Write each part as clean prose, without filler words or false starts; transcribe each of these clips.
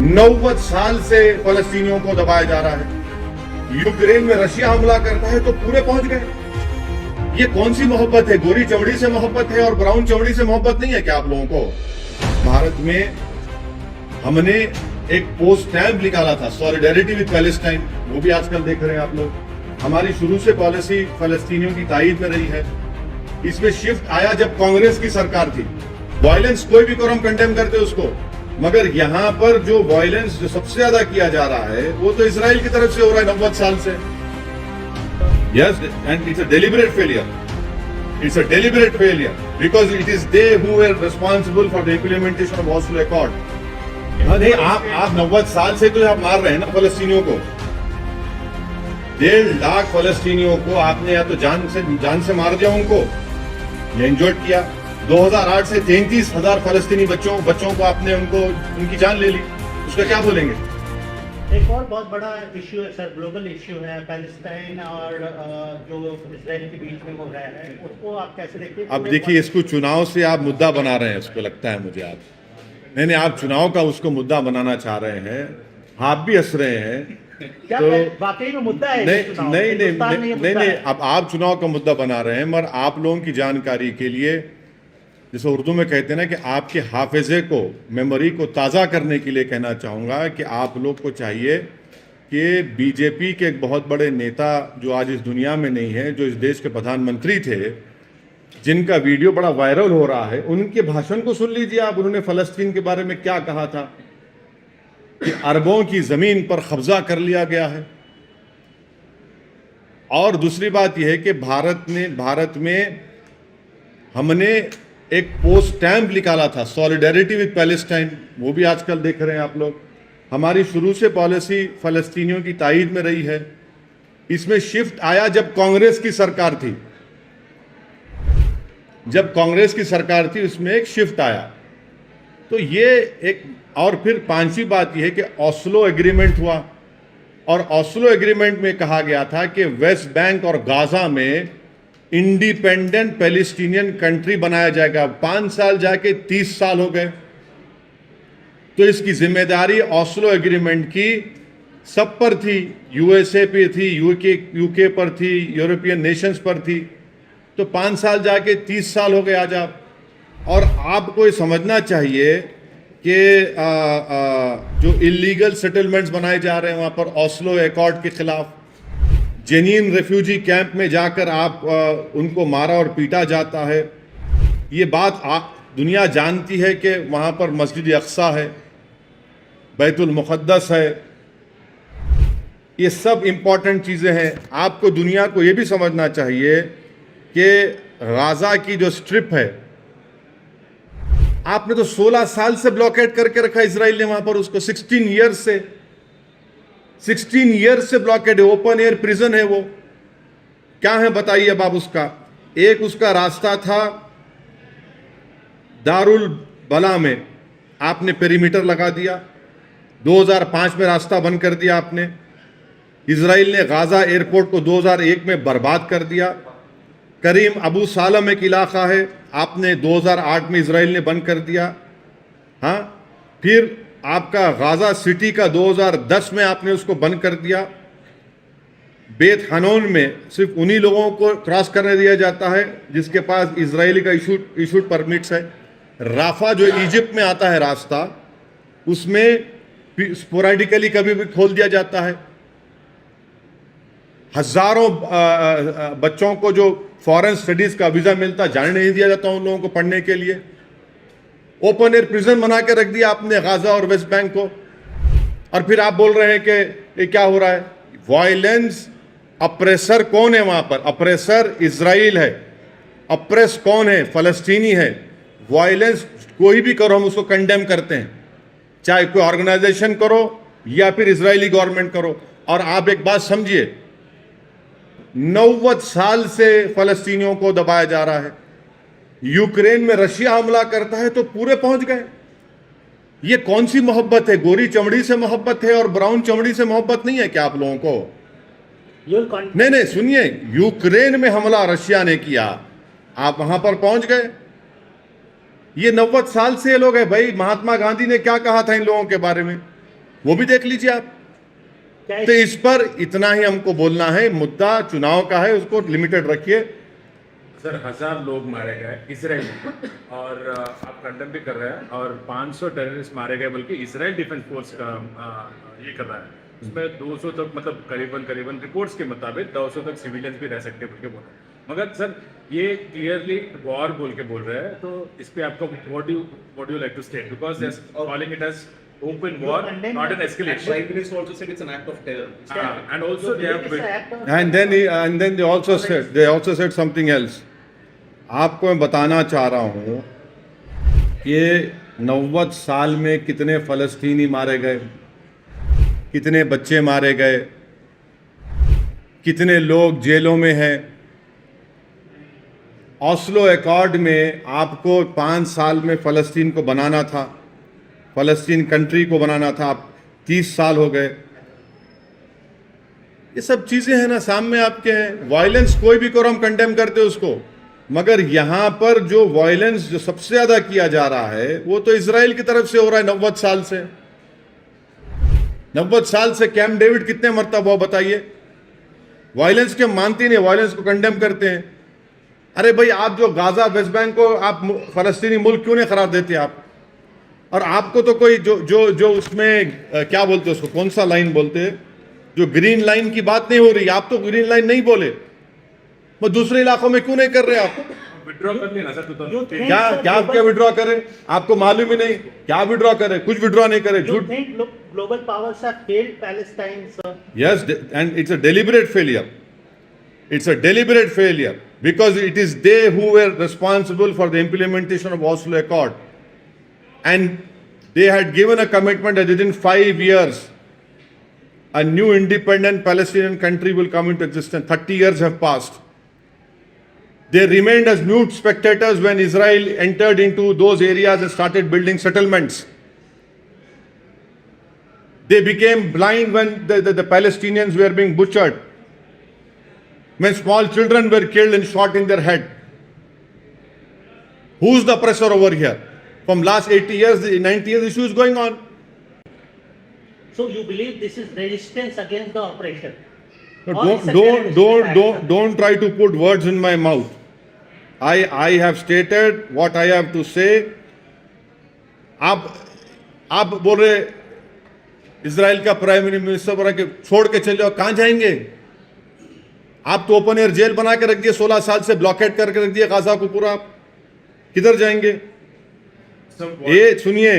90 साल से फलस्तीनियों को दबाया जा रहा है। यूक्रेन में रशिया हमला करता है तो पूरे पहुंच गए। ये कौन सी मोहब्बत है? गोरी चमड़ी से मोहब्बत है और ब्राउन चमड़ी से मोहब्बत नहीं है क्या आप लोगों को? भारत में हमने एक पोस्ट स्टैम्प निकाला था, सॉलिडेरिटी विद पैलेस्टाइन, वो भी आजकल देख रहे हैं आप लोग। हमारी शुरू से पॉलिसी फलस्तीनियों की ताईद में रही है। इसमें शिफ्ट आया जब कांग्रेस की सरकार थी। वायलेंस कोई भी करो हम कंडेम करते उसको, मगर यहां पर जो वायलेंस जो सबसे ज्यादा किया जा रहा है वो तो इजराइल की तरफ से हो रहा है 90 साल से। Yes, and it's a deliberate failure. It's a deliberate failure because it is they who were responsible for the implementation of Oslo accord. नहीं, आप 90 साल से तो आप मार रहे हैं ना फलस्तीनियों को। 1.5 लाख फलस्तीनियों को आपने या तो जान से मार दिया उनको, या इंजर्ड किया। 2008 से 33,000 फलस्तीनी बच्चों को आपने उनकी जान ले ली। उसका क्या बोलेंगे? एक और बहुत बड़ा इश्यू है सर, ग्लोबल इश्यू है पैलेस्टाइन और जो इजराइल के बीच में हो रहा है, उसको आप कैसे देखते हैं? अब देखिए, इसको चुनाव से आप मुद्दा बना रहे हैं, उसको लगता है मुझे आप नहीं, आप चुनाव का उसको मुद्दा बनाना चाह रहे हैं। आप भी हंस रहे हैं क्या तो वाकई में मुद्दा है? नहीं, अब आप चुनाव का मुद्दा बना रहे हैं। मगर आप लोगों की जानकारी के लिए, जैसे उर्दू में कहते हैं ना कि आपके हाफिजे को, मेमोरी को ताज़ा करने के लिए कहना चाहूँगा कि आप लोग को चाहिए कि बीजेपी के एक बहुत बड़े नेता जो आज इस दुनिया में नहीं है, जो इस देश के प्रधानमंत्री थे, जिनका वीडियो बड़ा वायरल हो रहा है, उनके भाषण को सुन लीजिए आप। उन्होंने फ़लस्तीन के बारे में क्या कहा था कि अरबों की ज़मीन पर कब्जा कर लिया गया है। और दूसरी बात यह है कि भारत में हमने एक पोस्ट स्टैम्प निकाला था, सॉलिडेरिटी विद पैलेस्टाइन, वो भी आजकल देख रहे हैं आप लोग। हमारी शुरू से पॉलिसी फलस्तीनियों की ताईद में रही है। इसमें शिफ्ट आया जब कांग्रेस की सरकार थी। जब कांग्रेस की सरकार थी उसमें एक शिफ्ट आया। तो ये एक, और फिर पांचवी बात यह है कि ऑस्लो एग्रीमेंट हुआ, और ऑस्लो एग्रीमेंट में कहा गया था कि वेस्ट बैंक और गाजा में इंडिपेंडेंट पैलेस्टीनियन कंट्री बनाया जाएगा। 5 साल जाके 30 साल हो गए। तो इसकी जिम्मेदारी ऑस्लो एग्रीमेंट की सब पर थी। यूएसए पे थी, यूके पर थी, यूरोपियन नेशंस पर थी। तो 5 साल जाके 30 साल हो गए आज आप। और आपको ये समझना चाहिए कि जो इलीगल सेटलमेंट्स बनाए जा रहे हैं वहाँ पर ऑस्लो अकॉर्ड के खिलाफ, जेनीन रेफ्यूजी कैंप में जाकर आप उनको मारा और पीटा जाता है। ये बात दुनिया जानती है कि वहाँ पर मस्जिद अक्सा है, बैतुल मुक़द्दस है। ये सब इम्पॉर्टेंट चीज़ें हैं। आपको दुनिया को ये भी समझना चाहिए कि गाज़ा की जो स्ट्रिप है, आपने तो 16 साल से ब्लॉकेट करके रखा इजराइल ने वहाँ पर उसको। 16 ईयर्स से ब्लॉकेड है। ओपन एयर प्रिजन है वो। क्या है बताइए अब आप उसका। एक उसका रास्ता था दारुल बला में, आपने पेरीमीटर लगा दिया। 2005 में रास्ता बंद कर दिया आपने। इजराइल ने गाजा एयरपोर्ट को 2001 में बर्बाद कर दिया। करीम अबू सालम एक इलाका है, आपने 2008 में इजराइल ने बंद कर दिया। हाँ, फिर आपका गाजा सिटी का 2010 में आपने उसको बंद कर दिया। बेत हनोन में सिर्फ उन्हीं लोगों को क्रॉस करने दिया जाता है जिसके पास इजरायली का इशूड परमिट्स है। राफा जो इजिप्ट में आता है रास्ता, उसमें स्पोरेडिकली कभी भी खोल दिया जाता है। हजारों बच्चों को जो फॉरेन स्टडीज का वीजा मिलता, जाने नहीं दिया जाता उन लोगों को पढ़ने के लिए। ओपन एयर प्रिजन बना के रख दिया आपने गाजा और वेस्ट बैंक को। और फिर आप बोल रहे हैं कि ये क्या हो रहा है? वायलेंस। अप्रेसर कौन है वहां पर? अप्रेसर इजराइल है। अप्रेस कौन है? फलस्तीनी है। वायलेंस कोई भी करो हम उसको कंडेम करते हैं, चाहे कोई ऑर्गेनाइजेशन करो या फिर इजरायली गवर्नमेंट करो। और आप एक बात समझिए, 90 साल से फलस्तीनियों को दबाया जा रहा है। यूक्रेन में रशिया हमला करता है तो पूरे पहुंच गए। ये कौन सी मोहब्बत है? गोरी चमड़ी से मोहब्बत है और ब्राउन चमड़ी से मोहब्बत नहीं है क्या आप लोगों को? नहीं, सुनिए, यूक्रेन में हमला रशिया ने किया, आप वहां पर पहुंच गए। ये 90 साल से ये लोग हैं भाई। महात्मा गांधी ने क्या कहा था इन लोगों के बारे में? वो भी देख लीजिए आप। क्या तो इस पर इतना ही हमको बोलना है, मुद्दा चुनाव का है, उसको लिमिटेड रखिए। सर 1000 लोग मारे गए इसराइल में, और आप कंडेम भी कर रहे हैं, और 500 टेररिस्ट मारे गए, बल्कि इसराइल डिफेंस फोर्स का ये कर रहा है। उसमें 200 तक, मतलब करीबन रिपोर्ट्स के मुताबिक 200 तक सिविलियंस भी रह सकते हैं बोल के बोल रहे हैं। मगर सर ये क्लियरली वॉर बोल के बोल रहे हैं, तो इस पे आपका what do you like to state, because they are calling it as open war, not an escalation. Prime Minister also said it's an act of terror. And also they have And then they also said something else. आपको मैं बताना चाह रहा हूँ कि 90 साल में कितने फलस्तीनी मारे गए, कितने बच्चे मारे गए, कितने लोग जेलों में हैं। ऑस्लो अकॉर्ड में आपको 5 साल में फ़लस्तीन को बनाना था, फ़लस्तीन कंट्री को बनाना था, आप 30 साल हो गए। ये सब चीज़ें हैं ना सामने आपके हैं। वायलेंस कोई भी करो हम कंडेम करते उसको, मगर यहाँ पर जो वायलेंस जो सबसे ज़्यादा किया जा रहा है वो तो इजराइल की तरफ से हो रहा है। 90 साल से 90 साल से कैंप डेविड कितने मरतबा बताइए। वायलेंस के मानते नहीं, वायलेंस को कंडेम करते हैं। अरे भाई आप जो गाजा वेस्ट बैंक को आप फ़लस्तीनी मुल्क क्यों नहीं करार देते आप? और आपको तो कोई जो उसमें क्या बोलते हैं उसको, कौन सा लाइन बोलते हैं, जो ग्रीन लाइन की बात नहीं हो रही, आप तो ग्रीन लाइन नहीं बोले, वो दूसरे इलाकों में क्यों नहीं कर रहे आप? विड्रॉ कर लेना सर। क्या विड्रॉ करें? आपको मालूम ही नहीं क्या विड्रॉ करे, कुछ विड्रॉ नहीं करे, झूठ। Global powers have failed Palestine, sir. Yes, and it's a deliberate failure. It's a deliberate failure because it is they who were responsible for the implementation of Oslo Accord. And they had given a commitment that within 5 years, a new independent Palestinian country will come into existence. 30 years have passed. They remained as mute spectators when Israel entered into those areas and started building settlements. They became blind when the Palestinians were being butchered, when small children were killed and shot in their head. Who's the oppressor over here? From last 80 years, 90 years, issue is going on. So you believe this is resistance against the oppression? No, Or it's a terrorist act? don't try to put words in my mouth. I have stated what I have to say. आप बोल रहे Israel का prime minister बोला कि छोड़ के चले जाओ, कहां जाएंगे? आप तो ओपन एयर जेल बना के रख दिए, 16 साल से ब्लॉकेट करके रख दिए गाजा को पूरा, किधर जाएंगे? ये सुनिए,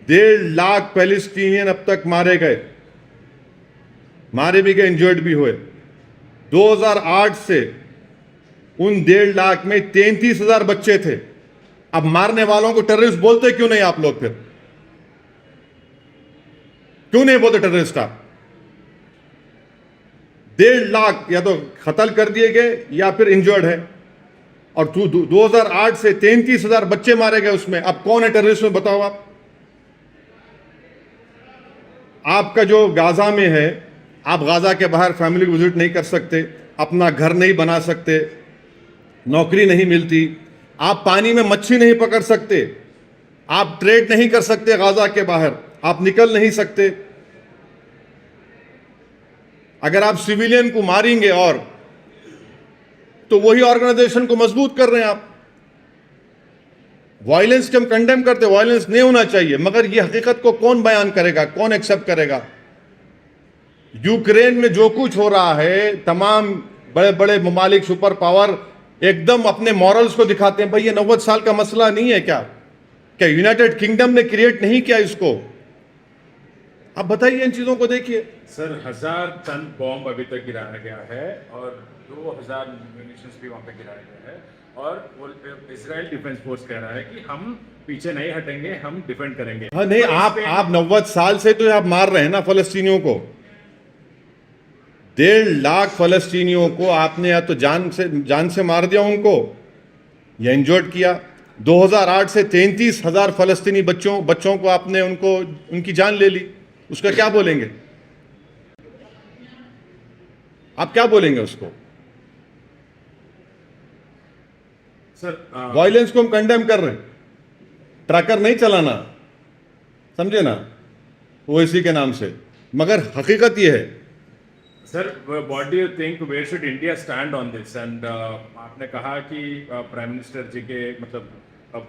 1.5 लाख पैलेस्टीनियन अब तक मारे गए, मारे भी गए, इंजर्ड भी हुए। 2008 से उन 1.5 लाख में 33,000 बच्चे थे। अब मारने वालों को टेररिस्ट बोलते क्यों नहीं आप लोग? फिर क्यों नहीं बोलते टेररिस्ट आप? 1.5 लाख या तो कत्ल कर दिए गए या फिर इंजर्ड है, और 2008 से 33,000 बच्चे मारे गए उसमें। अब कौन है टेररिस्ट में बताओ आप? आपका जो गाजा में है, आप गाजा के बाहर फैमिली विजिट नहीं कर सकते, अपना घर नहीं बना सकते, नौकरी नहीं मिलती, आप पानी में मच्छी नहीं पकड़ सकते, आप ट्रेड नहीं कर सकते गाजा के बाहर, आप निकल नहीं सकते। अगर आप सिविलियन को मारेंगे और तो वही ऑर्गेनाइजेशन को मजबूत कर रहे हैं आप। वायलेंस के हम कंडेम करते, वायलेंस नहीं होना चाहिए, मगर ये हकीकत को कौन बयान करेगा, कौन एक्सेप्ट करेगा? यूक्रेन में जो कुछ हो रहा है, तमाम बड़े बड़े ममालिक, सुपर पावर एकदम अपने मॉरल्स को दिखाते हैं। भाई ये 90 साल का मसला नहीं है क्या? क्या यूनाइटेड किंगडम ने क्रिएट नहीं किया इसको? आप बताइए, इन चीजों को देखिए। सर 1000 टन बॉम्ब अभी तक गिराया गया है, और 2000 म्यूनिशंस भी वहां पे गिराया गया है, और वो इजराइल डिफेंस फोर्स कह रहा है कि हम पीछे नहीं हटेंगे, हम डिफेंड करेंगे। हाँ नहीं, आप 90 साल से तो आप मार रहे हैं ना फलस्तीनियों को। 1.5 लाख फलस्तीनियों को आपने या तो जान से मार दिया उनको, या इंजर्ड किया। 2008 से 33,000 फलस्तीनी बच्चों को आपने उनकी जान ले ली। उसका क्या बोलेंगे आप? क्या बोलेंगे उसको? सर वायलेंस को हम कंडेम कर रहे हैं, ट्रैकर नहीं चलाना, समझे ना? ओवैसी के नाम से, मगर हकीकत ये है sir, what do you think where should India stand on this? And आपने कहा कि प्राइम मिनिस्टर जी के मतलब अब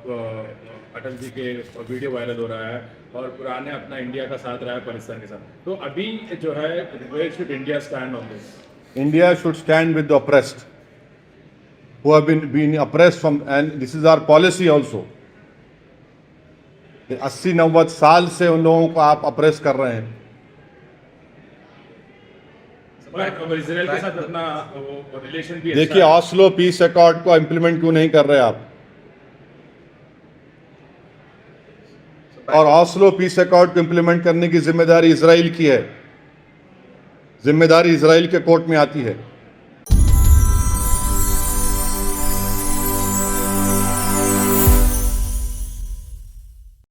अटल जी के वीडियो वायरल हो रहा है और पुराने अपना इंडिया का साथ रहा है पाकिस्तान के साथ, तो अभी जो है where should India stand on this? India should stand with the oppressed who have been oppressed from, and this is our policy also. 80-90 साल से उन लोगों को आप अप्रेस कर रहे हैं। अब इजराइल के साथ अपना वो रिलेशन भी देखिए, अच्छा है। ऑस्लो पीस अकॉर्ड को इम्प्लीमेंट क्यों नहीं कर रहे आप? और ऑस्लो पीस अकॉर्ड को इम्प्लीमेंट करने की जिम्मेदारी इजराइल की है, जिम्मेदारी इजराइल के कोर्ट में आती है।